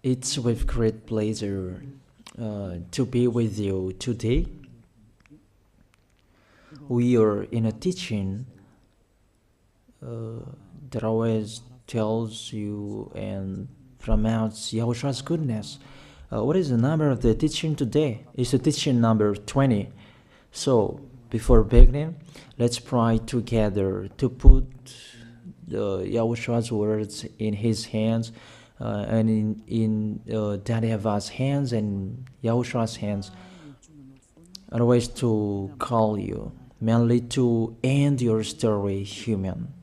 It's with great pleasure to be with you today. We are in a teaching that always tells you and promotes Yahushua's goodness. What is the number of the teaching today? It's the teaching number 20. So, before beginning, let's pray together to put Yahushua's words in his hands and in Daddy YAHVAH's hands and Yahushua's hands. Otherwise, to call you, mainly to end your story human.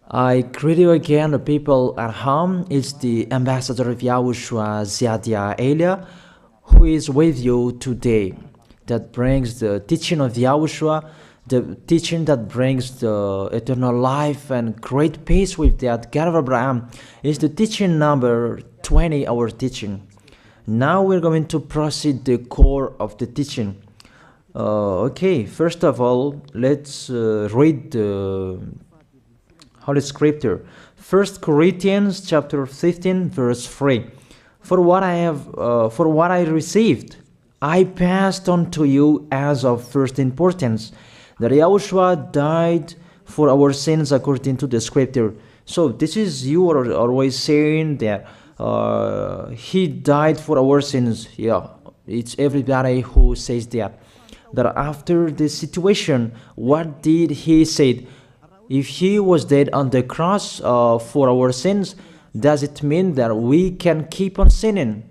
I greet you again, the people at home. It's the ambassador of Yahushua, Ziadia Elia, who is with you today. That brings the teaching of Yahushua, the teaching that brings the eternal life and great peace with that God of Abraham. Is the teaching number 20, our teaching. Now we're going to proceed the core of the teaching. Okay, first of all, let's read the Holy Scripture. 1 Corinthians chapter 15, verse 3. For what I received, I passed on to you as of first importance, that Yahushua died for our sins according to the Scripture. So this is, you are always saying that he died for our sins. Yeah, it's everybody who says that. That after the situation, what did he say? If he was dead on the cross for our sins, does it mean that we can keep on sinning?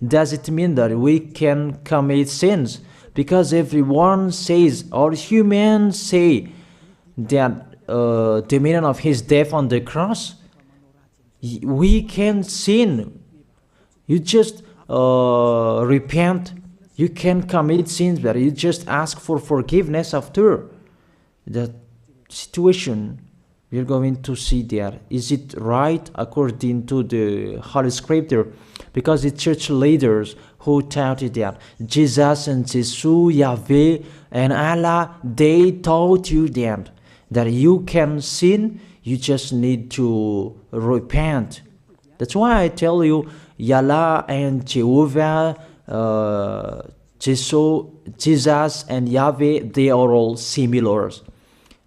Does it mean that we can commit sins? Because everyone says, or humans say, that the meaning of his death on the cross, we can sin. You just repent. You can commit sins, but you just ask for forgiveness after that situation. We're going to see there. Is it right according to the Holy Scripture? Because the church leaders who taught it that Jesus and Jesus, Yahweh and Allah, they taught you that you can sin, you just need to repent. That's why I tell you, Yahlah and Jehovah, Jesus and Yahweh, they are all similar.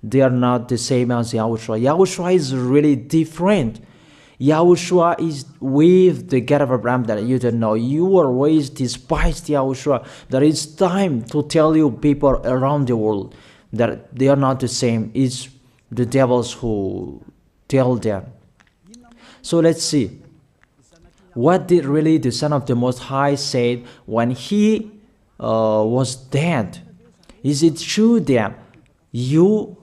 They are not the same as Yahushua. Yahushua is really different. Yahushua is with the God of Abraham that you don't know. You always despised Yahushua. That it's time to tell you people around the world that they are not the same. It's the devils who tell them. So let's see. What did really the Son of the Most High say when he was dead? Is it true that you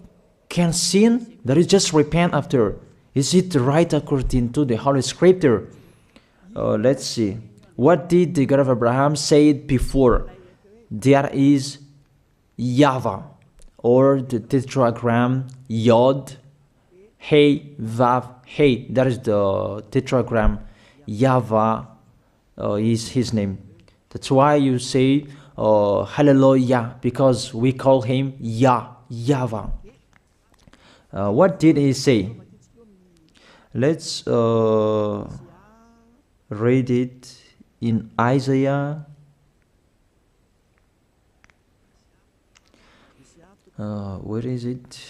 can sin? That is just repent after. Is it right according to the Holy Scripture? Let's see. What did the God of Abraham say before? There is YAHVAH, or the tetragram Yod, Hey, Vav, Hey. That is the tetragram. YAHVAH is his name. That's why you say Hallelujah, because we call him YAHVAH. What did he say? Let's read it in Isaiah. Where is it?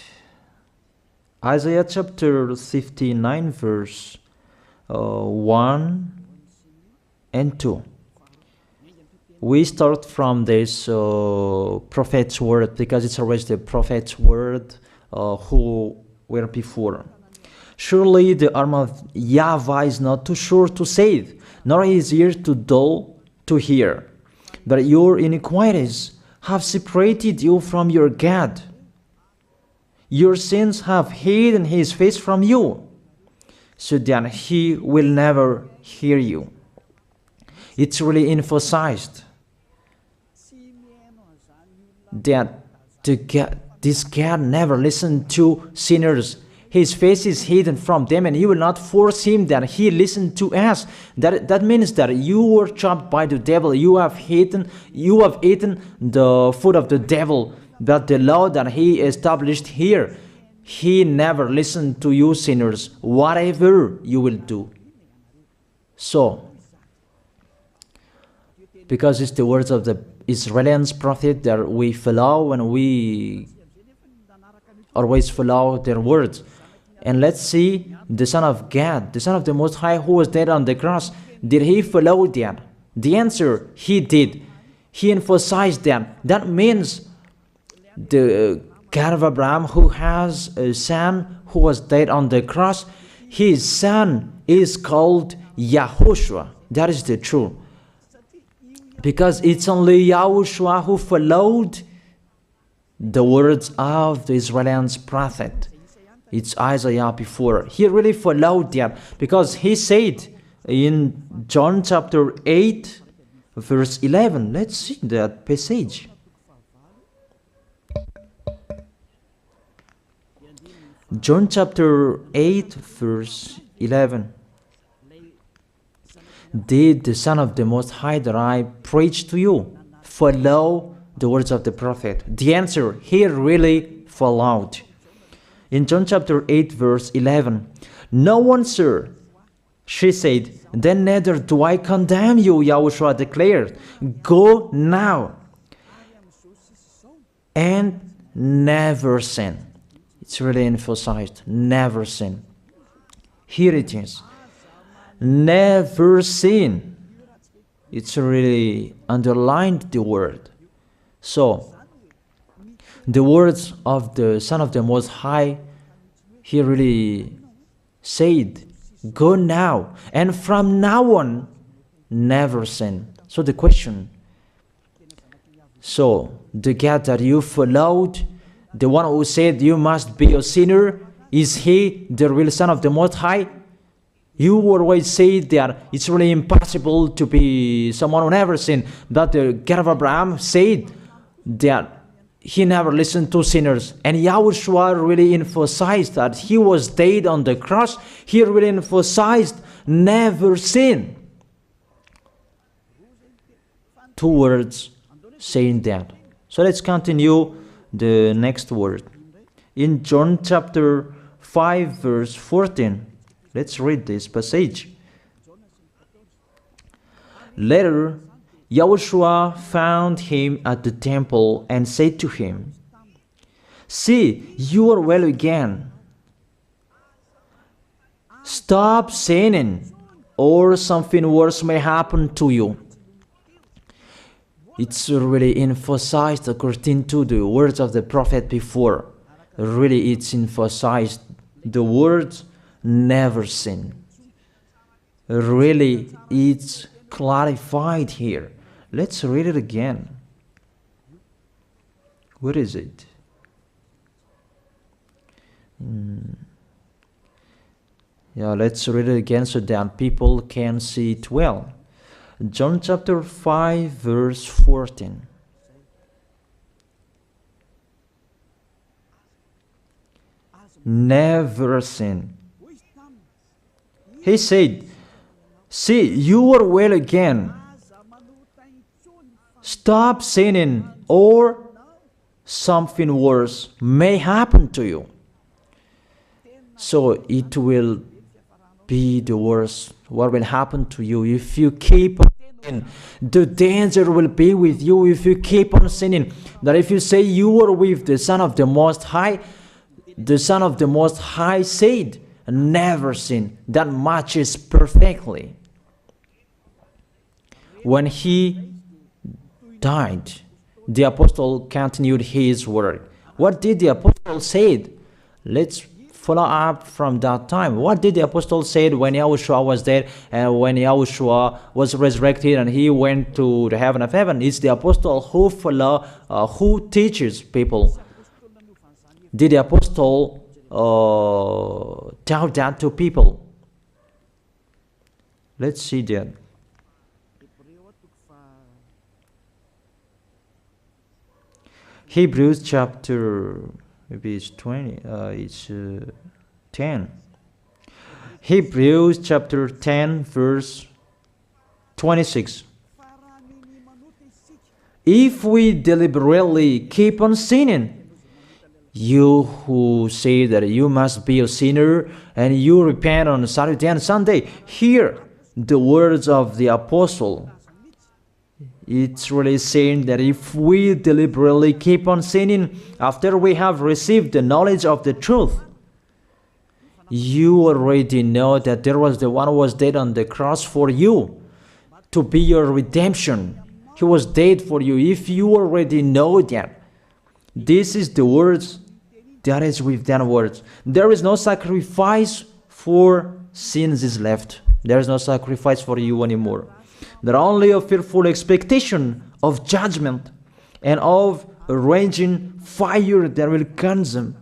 Isaiah chapter 59, verse 1 and 2. We start from this prophet's word, because it's always the prophet's word who were before. Surely the arm of YAHVAH is not too short to save, nor his ear too dull to hear. But your iniquities have separated you from your God. Your sins have hidden his face from you, so that he will never hear you. It's really emphasized that this God never listened to sinners. His face is hidden from them, and he will not force him that he listen to us. That means that you were trapped by the devil. You have eaten the food of the devil. But the law that he established here, he never listened to you sinners, whatever you will do. So, because it's the words of the Israelians prophet that we follow, and we always follow their words. And let's see the Son of God, the Son of the Most High, who was dead on the cross. Did he follow that? The answer, he did. He emphasized that. That means the God of Abraham, who has a son who was dead on the cross, his son is called YAHOSHUAH. That is the truth. Because it's only YAHOSHUAH who followed the words of the Israelians prophet. It's Isaiah before. He really followed that, because he said in John chapter 8, verse 11. Let's see that passage. John chapter 8, verse 11. Did the Son of the Most High that I preach to you follow the words of the prophet? The answer, he really followed. In John chapter 8, verse 11, "No one, sir," she said, "then neither do I condemn you," YAHOSHUAH declared. "Go now and never sin." It's really emphasized, never sin. Here it is. Never sin. It's really underlined the word. So, the words of the Son of the Most High, he really said, go now, and from now on, never sin. So the question, so the God that you followed, the one who said you must be a sinner, is he the real Son of the Most High? You always say that it's really impossible to be someone who never sinned. But the God of Abraham said that he never listened to sinners. And YAHOSHUAH really emphasized that he was dead on the cross. He really emphasized never sin. Two words saying that. So let's continue the next word. In John chapter 5, verse 14. Let's read this passage. Later, YAHOSHUAH found him at the temple and said to him, "See, you are well again. Stop sinning, or something worse may happen to you." It's really emphasized according to the words of the prophet before. Really, it's emphasized the words never sin. Really, it's clarified here. Let's read it again. Where is it? Yeah, let's read it again so that people can see it well. John chapter 5, verse 14. Never sin. He said, "See, you are well again. Stop sinning, or something worse may happen to you." So it will be the worst. What will happen to you if you keep on sinning? The danger will be with you if you keep on sinning. That if you say you are with the Son of the Most High, the Son of the Most High said, never sin. That matches perfectly. When he died, the apostle continued his work. What did the apostle say? Let's follow up from that time. What did the apostle say when YAHOSHUAH was dead and when YAHOSHUAH was resurrected and he went to the heaven of heaven? It's the apostle who teaches people. Did the apostle tell that to people? Let's see that. Hebrews chapter, maybe it's 20, it's 10. Hebrews chapter 10, verse 26. If we deliberately keep on sinning, you who say that you must be a sinner and you repent on Saturday and Sunday, here the words of the apostle. It's really saying that if we deliberately keep on sinning after we have received the knowledge of the truth, you already know that there was the one who was dead on the cross for you to be your redemption. He was dead for you. If you already know that, this is the words that is with that words. There is no sacrifice for sins is left. There is no sacrifice for you anymore. There are only a fearful expectation of judgment and of a raging fire that will consume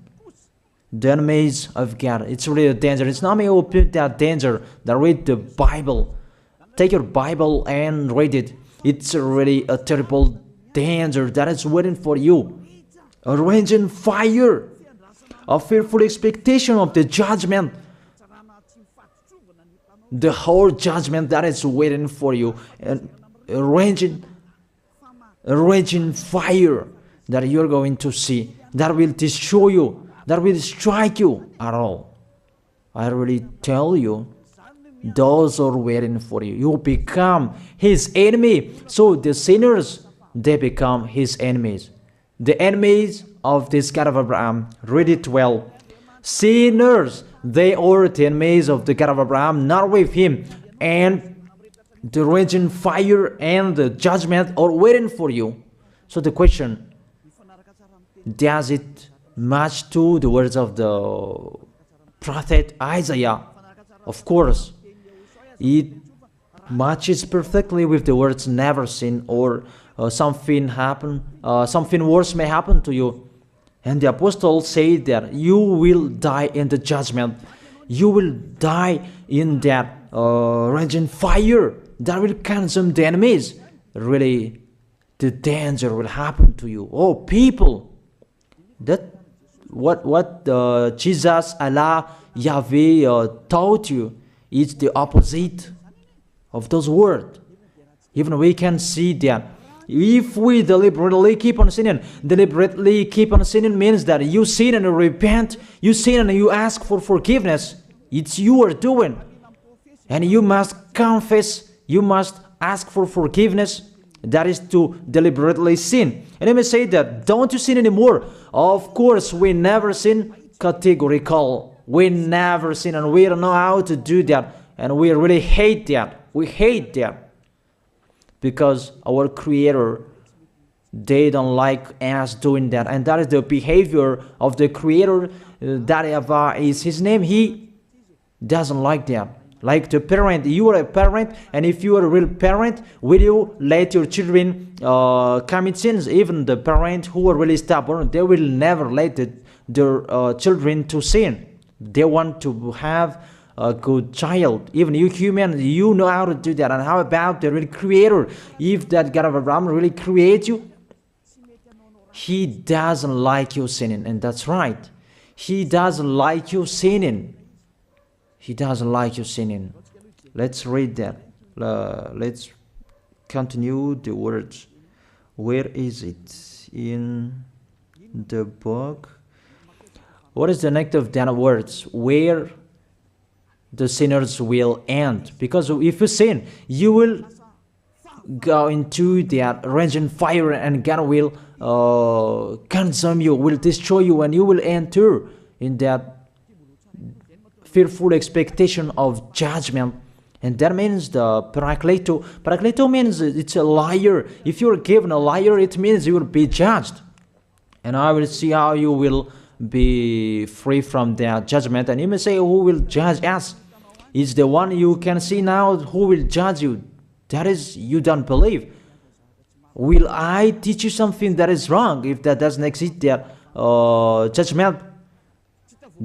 the enemies of God. It's really a danger. It's not me who put that danger that read the Bible. Take your Bible and read it. It's really a terrible danger that is waiting for you. A raging fire, a fearful expectation of the judgment. The whole judgment that is waiting for you, and a raging fire that you're going to see, that will destroy you, that will strike you at all. I really tell you, those are waiting for you. You become his enemy. So the sinners, they become his enemies. The enemies of this God of Abraham. Read it well. Sinners, they are the enemies of the God of Abraham, not with him. And the raging fire and the judgment are waiting for you. So the question, does it match to the words of the prophet Isaiah? Of course. It matches perfectly with the words never sin, or something worse may happen to you. And the apostle said that you will die in the judgment. You will die in that raging fire that will consume the enemies. Really, the danger will happen to you. Oh, people, that what Jesus, Allah, Yahweh taught you is the opposite of those words. Even we can see that. If we deliberately keep on sinning means that you sin and you repent, you sin and you ask for forgiveness. It's you are doing. And you must confess, you must ask for forgiveness. That is to deliberately sin. And let me say that, don't you sin anymore? Of course, we never sin categorical. We never sin, and we don't know how to do that. And we really hate that. We hate that. Because our Creator, they don't like us doing that. And that is the behavior of the Creator. That YAHVAH is his name. He doesn't like that. Like the parent, you are a parent, and if you are a real parent, will you let your children commit sins? Even the parent who are really stubborn, they will never let their children to sin. They want to have a good child. Even you human, you know how to do that. And how about the real Creator? If that God of Abraham really creates you, he doesn't like you sinning. And that's right. He doesn't like you sinning. He doesn't like you sinning. Let's read that. Let's continue the words. Where is it? In the book. What is the next of that words? Where the sinners will end. Because if you sin, you will go into that raging fire, and God will consume you, will destroy you, and you will enter in that fearful expectation of judgment. And that means the parakleto. Parakleto means it's a liar. If you're given a liar, it means you will be judged. And I will see how you will be free from that judgment. And you may say, who will judge us? It's the one you can see now who will judge you. That is, you don't believe. Will I teach you something that is wrong if that doesn't exist, that judgment?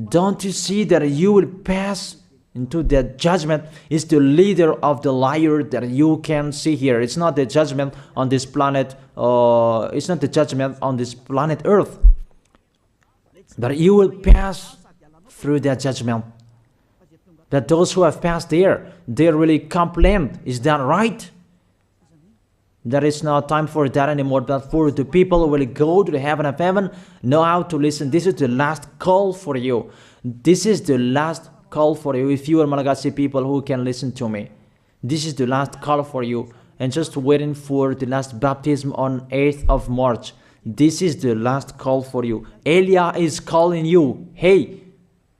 Don't you see that you will pass into that judgment? Is the leader of the liar that you can see here. It's not the judgment on this planet. It's not the judgment on this planet Earth. But you will pass through that judgment. That those who have passed there, they really complain. Is that right? There is no time for that anymore. But for the people who will go to the heaven of heaven, know how to listen. This is the last call for you. This is the last call for you. If you are Malagasy people who can listen to me, This is the last call for you. And just waiting for the last baptism on 8th of March. This is the last call for you. Elia is calling you. Hey,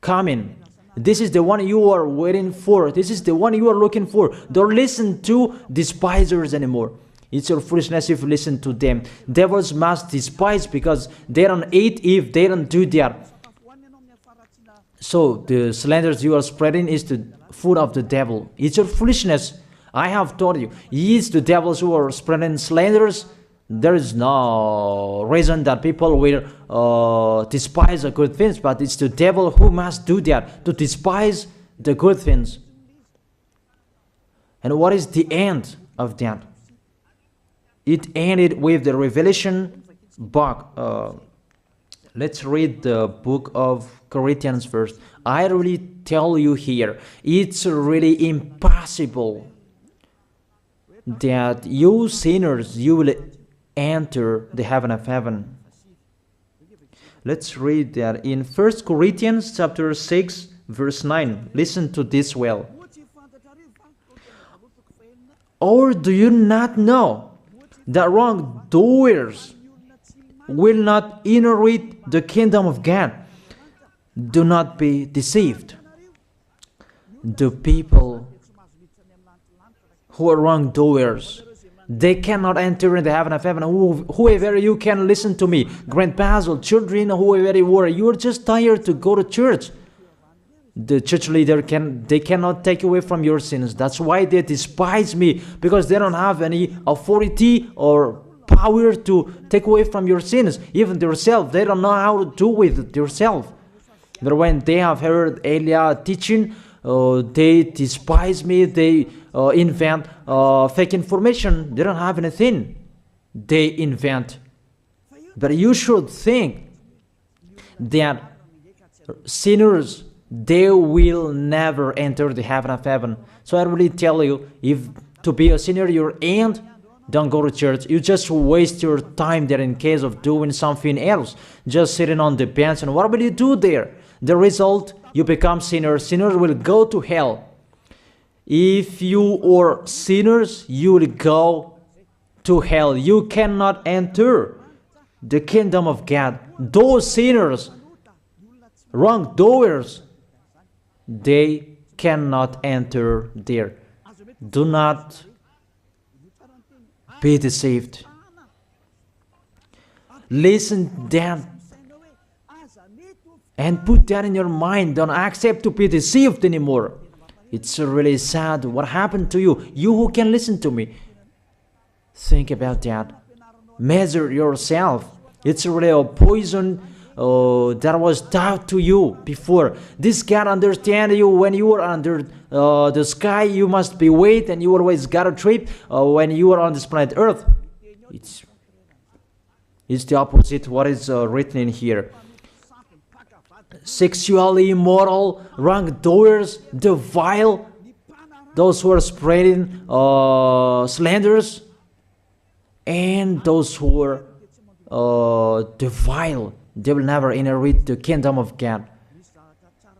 come in. This is the one you are waiting for. This is the one you are looking for. Don't listen to despisers anymore. It's your foolishness if you listen to them. Devils must despise because they don't eat if they don't do that. So the slanders you are spreading is the food of the devil. It's your foolishness. I have told you. It's the devils who are spreading slanders. There is no reason that people will despise the good things, but it's the devil who must do that, to despise the good things. And what is the end of that? It ended with the Revelation book. Let's read the book of Corinthians first. I really tell you here, it's really impossible that you sinners, you will enter the heaven of heaven. Let's read that in 1 Corinthians chapter 6 verse 9. Listen to this well. Or do you not know that wrongdoers will not inherit the kingdom of God? Do not be deceived. The people who are wrongdoers, they cannot enter in the heaven of heaven. Whoever you can listen to me, grandpas or children, whoever you are, you are just tired to go to church. The church leader they cannot take away from your sins. That's why they despise me, because they don't have any authority or power to take away from your sins. Even themselves, they don't know how to do with themselves. But when they have heard Elia teaching, they despise me. They invent fake information. They don't have anything. They invent. But you should think that sinners, they will never enter the heaven of heaven. So I really tell you, if to be a sinner your end, don't go to church. You just waste your time there in case of doing something else. Just sitting on the bench, and what will you do there? The result, you become sinners. Sinners will go to hell. If you are sinners, you will go to hell. You cannot enter the kingdom of God. Those sinners, wrongdoers, they cannot enter there. Do not be deceived. Listen then and put that in your mind. Don't accept to be deceived anymore. It's really sad what happened to you. You who can listen to me, think about that. Measure yourself. It's really a poison that was taught to you before. This God understand you when you are under the sky. You must be weight, and you always got a trip when you are on this planet Earth. It's the opposite what is written in here. Sexually immoral, wrongdoers, the vile, those who are spreading slanders, and those who are the vile, they will never inherit the kingdom of God.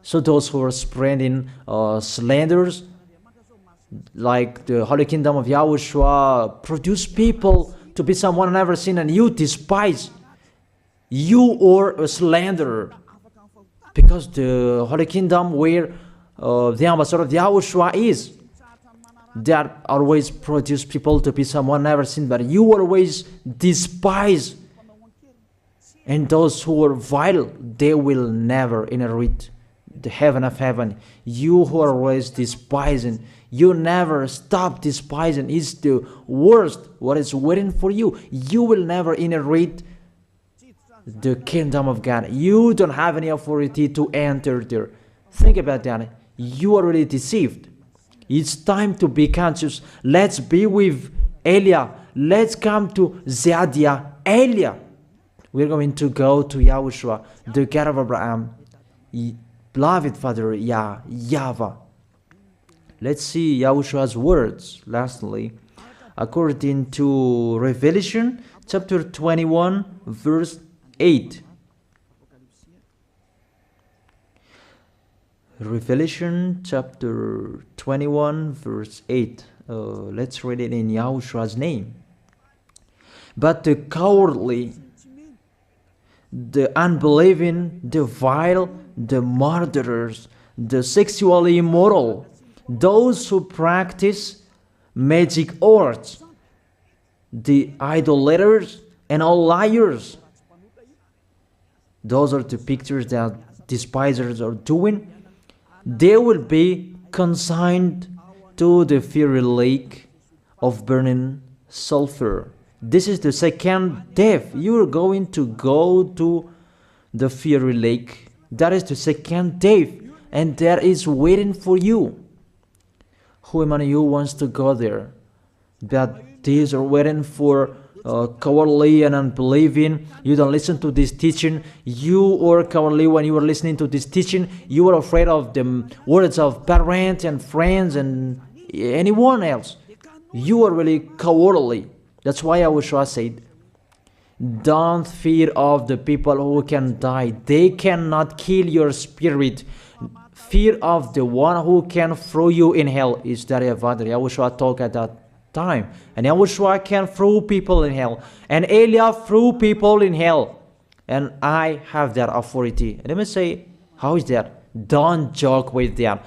So those who are spreading slanders, like the Holy Kingdom of YAHOSHUAH, produce people to be someone never seen, and you despise. You are a slanderer. Because the Holy Kingdom where the ambassador of YAHOSHUAH is, that always produce people to be someone never seen, but you always despise. And those who are vile, they will never inherit the heaven of heaven. You who are always despising, you never stop despising. It's the worst what is waiting for you. You will never inherit the kingdom of God. You don't have any authority to enter there. Think about that. You are really deceived. It's time to be conscious. Let's be with Elia. Let's come to Zadiah. Elia. We're going to go to YAHOSHUAH, the God of Abraham, beloved Father YAHVAH. Let's see YAHOSHUAH's words. Lastly, according to Revelation chapter 21 verse 8. Revelation chapter 21 verse 8. Let's read it in Yahoshua's name. But the cowardly, the unbelieving, the vile, the murderers, the sexually immoral, those who practice magic arts, the idolaters, and all liars. Those are the pictures that despisers are doing. They will be consigned to the fiery lake of burning sulfur. This is the second death. You are going to go to the fiery lake. That is the second death, and that is waiting for you. Who among you wants to go there? That these are waiting for cowardly and unbelieving. You don't listen to this teaching. You are cowardly when you are listening to this teaching. You are afraid of the words of parents and friends and anyone else. You are really cowardly. That's why YAHOSHUAH said, don't fear of the people who can die. They cannot kill your spirit. Fear of the one who can throw you in hell. Is that YAHOSHUAH talked at that time. And YAHOSHUAH can throw people in hell. And Elia threw people in hell. And I have that authority. And let me say, how is that? Don't joke with that.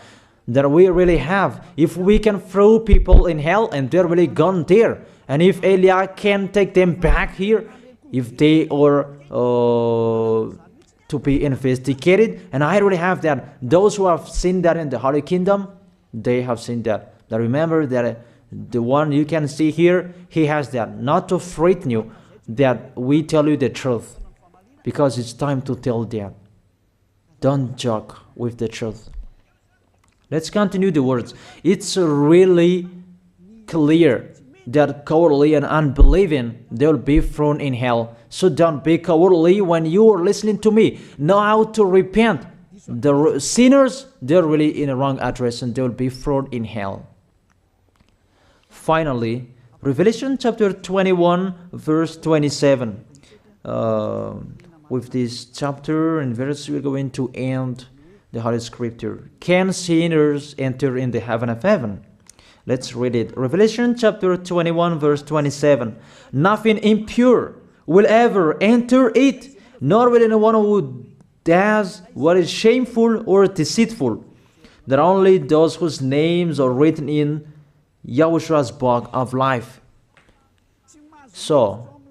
That we really have. If we can throw people in hell and they're really gone there. And if Elia can take them back here, if they are to be investigated, and I really have that. Those who have seen that in the Holy Kingdom, they have seen that. Now remember that the one you can see here, he has that. Not to frighten you, that we tell you the truth. Because it's time to tell that. Don't joke with the truth. Let's continue the words. It's really clear that cowardly and unbelieving, they will be thrown in hell. So don't be cowardly when you are listening to me. Know how to repent. The sinners, they're really in a wrong address and they will be thrown in hell. Finally, Revelation chapter 21, verse 27. With this chapter and verse, we're going to end the Holy Scripture. Can sinners enter in the heaven of heaven? Let's read it. Revelation chapter 21, verse 27. Nothing impure will ever enter it, nor will anyone who does what is shameful or deceitful. That only those whose names are written in YAHOSHUAH's book of life. So,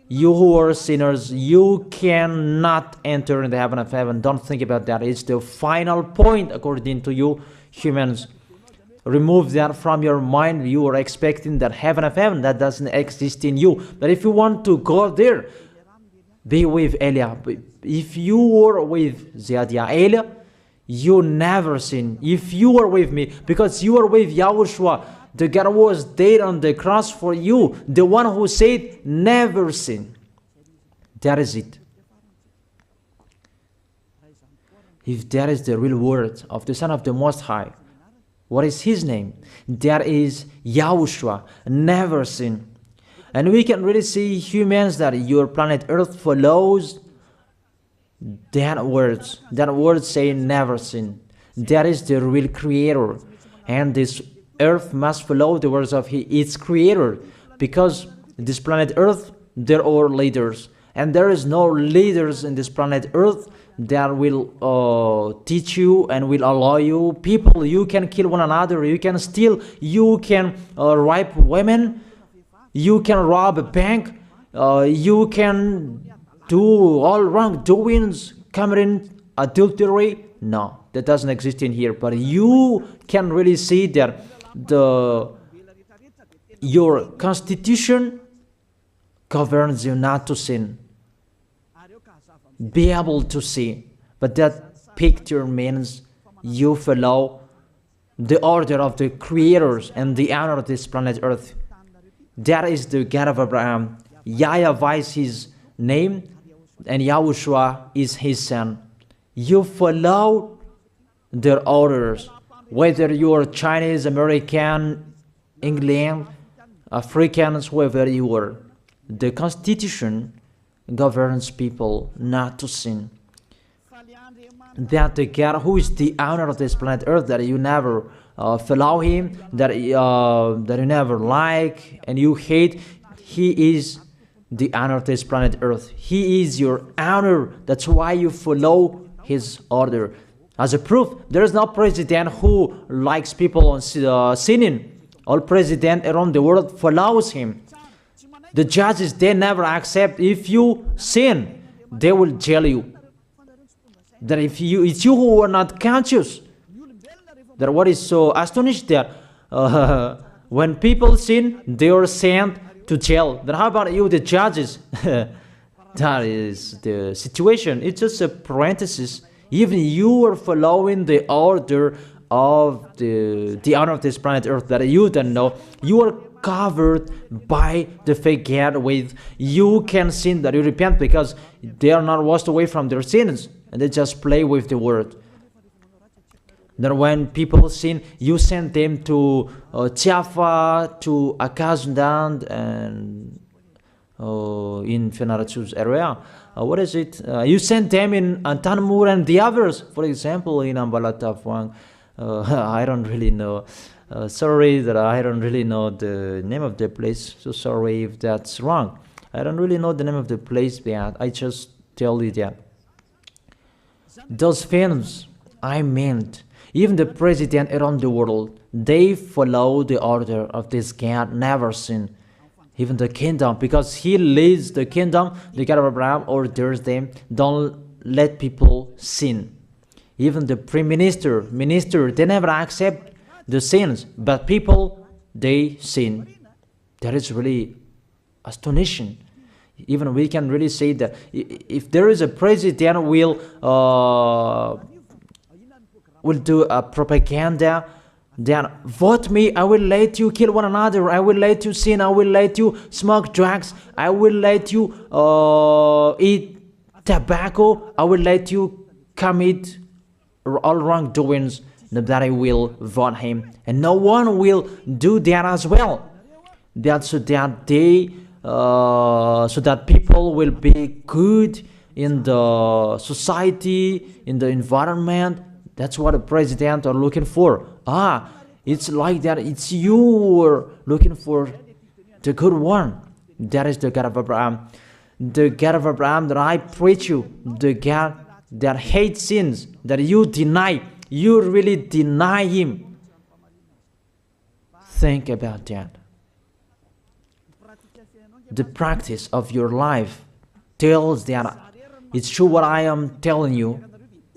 you who are sinners, you cannot enter in the heaven of heaven. Don't think about that. It's the final point according to you humans. Remove that from your mind. You are expecting that heaven of heaven that doesn't exist in you. But if you want to go there, be with Elia. If you were with Elia, you never sin. If you are with me, because you are with YAHOSHUAH, the God was dead on the cross for you, the one who said never sin. That is it. If that is the real word of the Son of the Most High, what is his name? That is YAHOSHUAH, never sin. And we can really see humans that your planet Earth follows that words. That word say never sin. That is the real creator. And this Earth must follow the words of its creator. Because this planet Earth, there are leaders. And there is no leaders in this planet Earth that will teach you and will allow you. People, you can kill one another, you can steal, you can rape women, you can rob a bank, you can do all wrongdoings, committing adultery. No, that doesn't exist in here. But you can really see that your constitution governs you not to sin. Be able to see. But that picture means you follow the order of the creators and the owner of this planet Earth. That is the God of Abraham. YAHVAH is his name, and YAHOSHUAH is his son. You follow their orders, whether you are Chinese, American, England, Africans, whoever you are. The Constitution governs people not to sin. That the God who is the owner of this planet Earth, that you never follow him, that you never like and you hate, he is the honor of this planet Earth. He is your honor. That's why you follow his order. As a proof, there is no president who likes people sinning. All president around the world follows him. The judges, they never accept if you sin, they will jail you. That if it's you who are not conscious. That what is so astonished that when people sin, they are sent to jail. Then how about you, the judges? That is the situation. It's just a parenthesis. Even you are following the order of the honor of this planet Earth that you don't know. You are covered by the fake God with you can sin that you repent because they are not washed away from their sins and they just play with the word. Then when people sin, you send them to Java, to Akazundan, and in Fenarachu's area. What is it? You send them in Tanmur and the others. For example, in Ambalatafwang. I don't really know. Sorry that I don't really know the name of the place. So sorry if that's wrong. I don't really know the name of the place, but I just tell you that. Those films, I meant, even the president around the world, they follow the order of this God, never sin. Even the kingdom, because he leads the kingdom, the God of Abraham orders them, don't let people sin. Even the prime minister, they never accept the sins, but people, they sin. That is really astonishing. Even we can really say that if there is a president will do a propaganda, then vote me, I will let you kill one another, I will let you sin, I will let you smoke drugs, I will let you eat tobacco, I will let you commit all wrongdoings, that I will vote him. And no one will do that as well. That's so that so that people will be good in the society, in the environment. That's what the president are looking for. It's like that. It's you who are looking for the good one. That is the God of Abraham. The God of Abraham that I preach you. The God that hates sins, that you deny. You really deny him. Think about that. The practice of your life tells that it's true what I am telling you.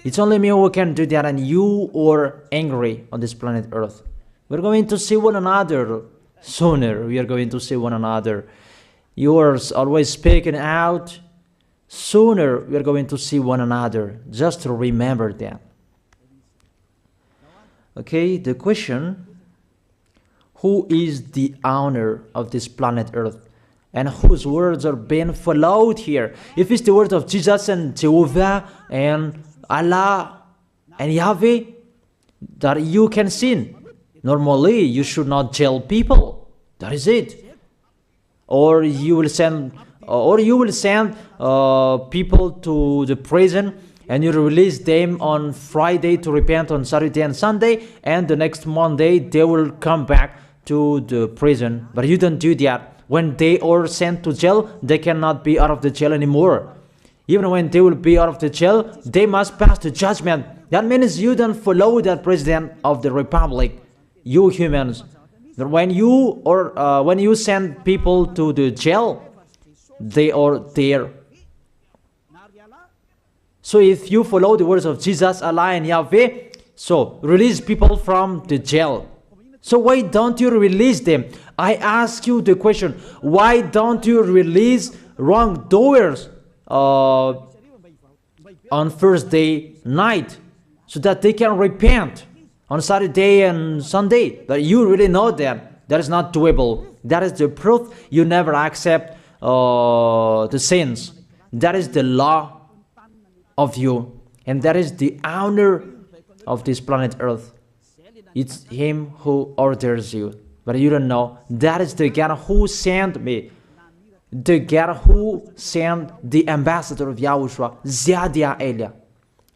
It's only me who can do that, and you are angry on this planet Earth. We're going to see one another sooner. We are going to see one another. You are always speaking out. Sooner we are going to see one another. Just to remember that. Okay, the question, who is the owner of this planet Earth? And whose words are being followed here? If it's the word of Jesus and Jehovah and Allah and Yahweh, that you can sin. Normally, you should not jail people. That is it. Or you will send people to the prison, and you release them on Friday to repent on Saturday and Sunday, and the next Monday they will come back to the prison. But you don't do that. When they are sent to jail, they cannot be out of the jail anymore. Even when they will be out of the jail, they must pass the judgment. That means you don't follow that president of the republic, you humans. When you send people to the jail, they are there. So if you follow the words of Jesus, Allah and Yahweh, so release people from the jail. So why don't you release them? I ask you the question, why don't you release wrongdoers on Thursday night so that they can repent on Saturday and Sunday? But you really know that is not doable. That is the proof you never accept the sins. That is the law of you, and that is the owner of this planet Earth. It's him who orders you, but you don't know. That is the God who sent me, the God who sent the ambassador of Yahushua, Zadia Elia.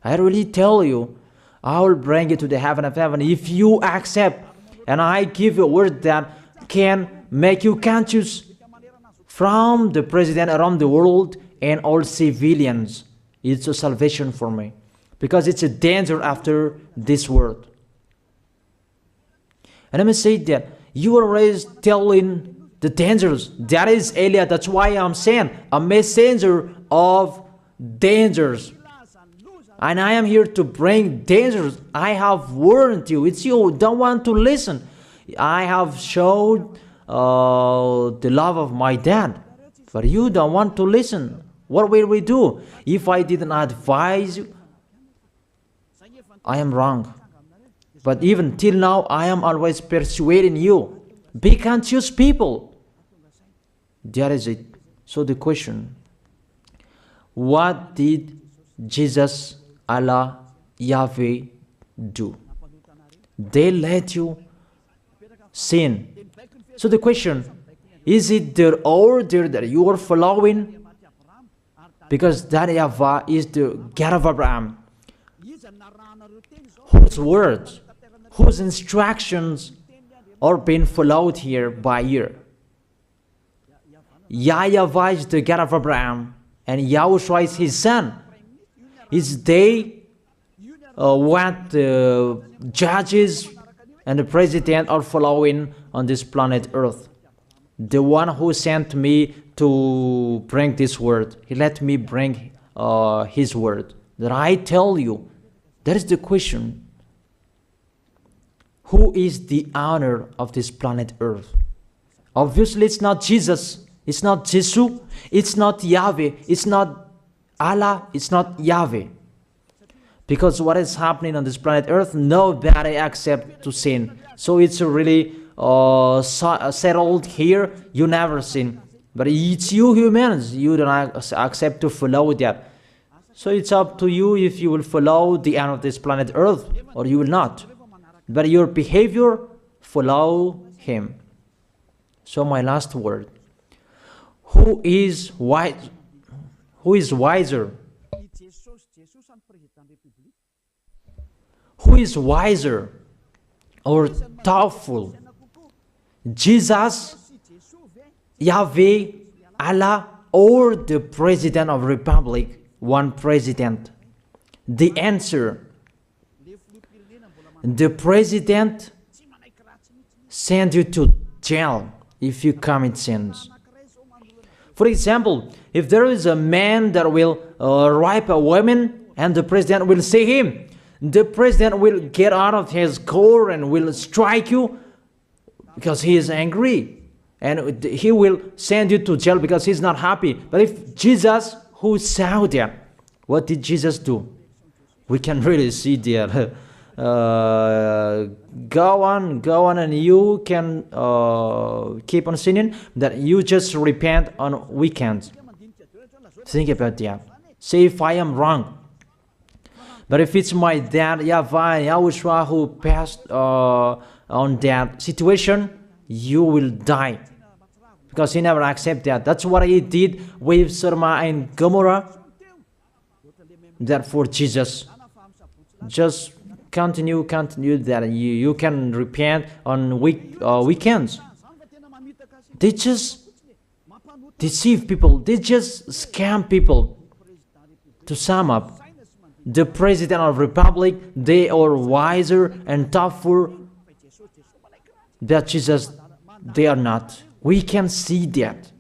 I really tell you, I will bring you to the heaven of heaven if you accept. And I give you a word that can make you conscious from the president around the world and all civilians. It's a salvation for me, because it's a danger after this world. And let me say that you are always telling the dangers. That is Elia. That's why I'm saying a messenger of dangers. And I am here to bring dangers. I have warned you. It's you who don't want to listen. I have showed the love of my dad, but you don't want to listen. What will we do? If I didn't advise you, I am wrong. But even till now, I am always persuading you. Be conscious people. That is it. So the question, what did Jesus, Allah, Yahweh do? They let you sin. So the question, is it their order that you are following? Because that YAHVAH is the God of Abraham, whose words, whose instructions are being followed here by year. YAHVAH is the God of Abraham, and YAHOSHUAH is his son. Is they what the judges and the president are following on this planet Earth. The one who sent me to bring this word, he let me bring his word. That I tell you, that is the question. Who is the owner of this planet Earth? Obviously, it's not Jesus. It's not Jesus. It's not Yahweh. It's not Allah. It's not Yahweh. Because what is happening on this planet Earth, nobody accepts to sin. So it's really settled here. You never sin. But it's you humans. You don't accept to follow that. So it's up to you if you will follow the end of this planet Earth or you will not. But your behavior, follow him. So my last word. Who is wise? Who is wiser? Who is wiser or thoughtful? Jesus, Yahweh, Allah, or the President of Republic? One president. The answer. The president sends you to jail if you commit sins. For example, if there is a man that will rape a woman and the president will see him, the president will get out of his car and will strike you because he is angry. And he will send you to jail because he's not happy. But if Jesus, who saw that, what did Jesus do? We can really see that. Go on, and you can keep on sinning, that you just repent on weekends. Think about that. Say if I am wrong. But if it's my dad, YAHVAH, YAHOSHUAH, who passed on that situation, you will die. Because he never accepted that. That's what he did with Sodom and Gomorrah. Therefore, Jesus, just continue that you can repent on weekends. They just deceive people. They just scam people. To sum up, the President of Republic, they are wiser and tougher than Jesus. They are not. We can see that.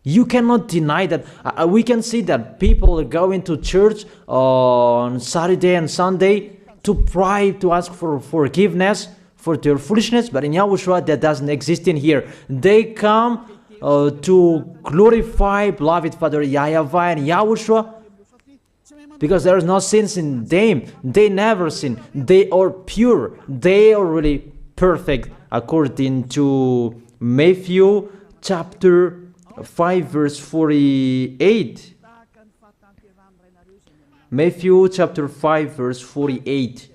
You cannot deny that. We can see that people are going to church on Saturday and Sunday to pray, to ask for forgiveness for their foolishness. But in YAHOSHUAH, that doesn't exist in here. They come to glorify beloved Father YAHVAH and YAHOSHUAH because there is no sins in them. They never sin. They are pure. They are really perfect according to Matthew chapter 5 verse 48. Matthew chapter 5 verse 48.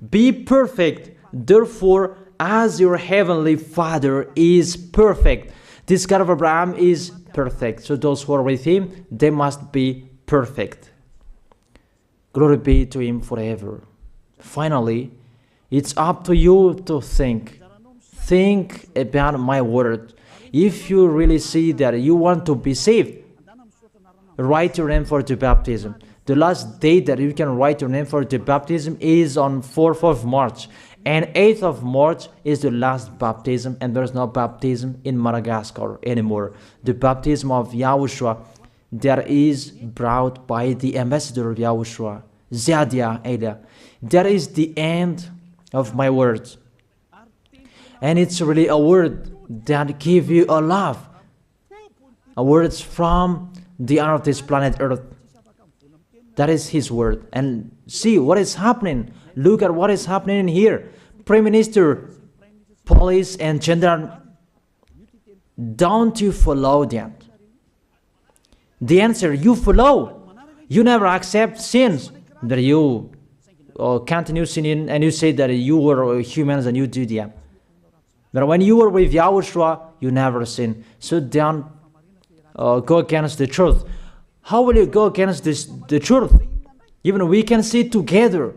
Be perfect, therefore, as your heavenly Father is perfect. This God of Abraham is perfect. So those who are with him, they must be perfect. Glory be to him forever. Finally, it's up to you to think. Think about my word. If you really see that you want to be saved, write your name for the baptism. The last date that you can write your name for the baptism is on 4th of March. And 8th of March is the last baptism, and there's no baptism in Madagascar anymore. The baptism of YAHOSHUAH that is brought by the ambassador of YAHOSHUAH, Zadia Elia. That is the end of my words. And it's really a word that gives you a love. A word from the honor of this planet Earth. That is his word. And see what is happening. Look at what is happening here. Prime Minister, police and gendarme, don't you follow that? The answer, you follow. You never accept sins. That you continue sinning and you say that you were humans and you do that. But when you were with YAHOSHUAH, you never sin. So don't go against the truth. How will you go against the truth? Even we can see together.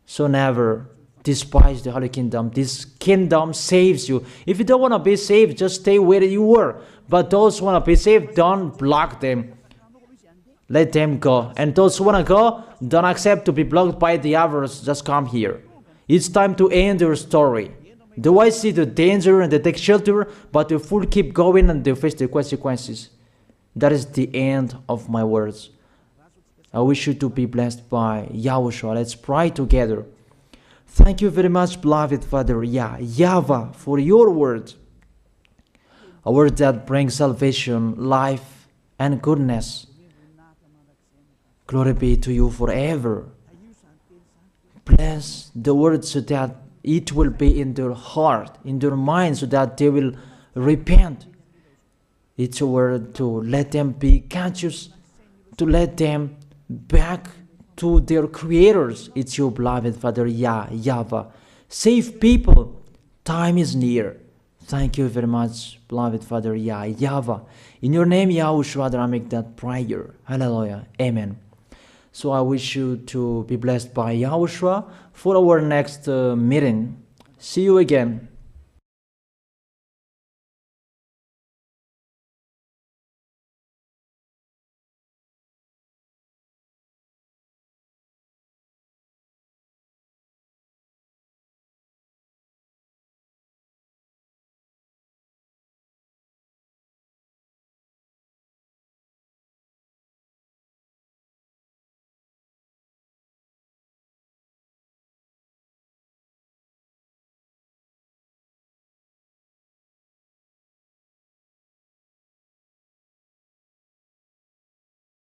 So never despise the Holy Kingdom. This kingdom saves you. If you don't want to be saved, just stay where you were. But those who want to be saved, don't block them. Let them go. And those who want to go, don't accept to be blocked by the others. Just come here. It's time to end your story. Do I see the danger and they take shelter, but the fool keep going and they face the consequences? That is the end of my words. I wish you to be blessed by YAHOSHUAH. Let's pray together. Thank you very much, beloved Father YAHVAH, for your word. A word that brings salvation, life, and goodness. Glory be to you forever. Bless the word so that it will be in their heart, in their mind, so that they will repent. It's a word to let them be conscious, to let them back to their creators. It's your beloved Father YAHVAH. Save people. Time is near. Thank you very much, beloved Father YAHVAH. In your name, YAHOSHUAH, that I make that prayer. Hallelujah. Amen. So I wish you to be blessed by YAHOSHUAH for our next meeting. See you again.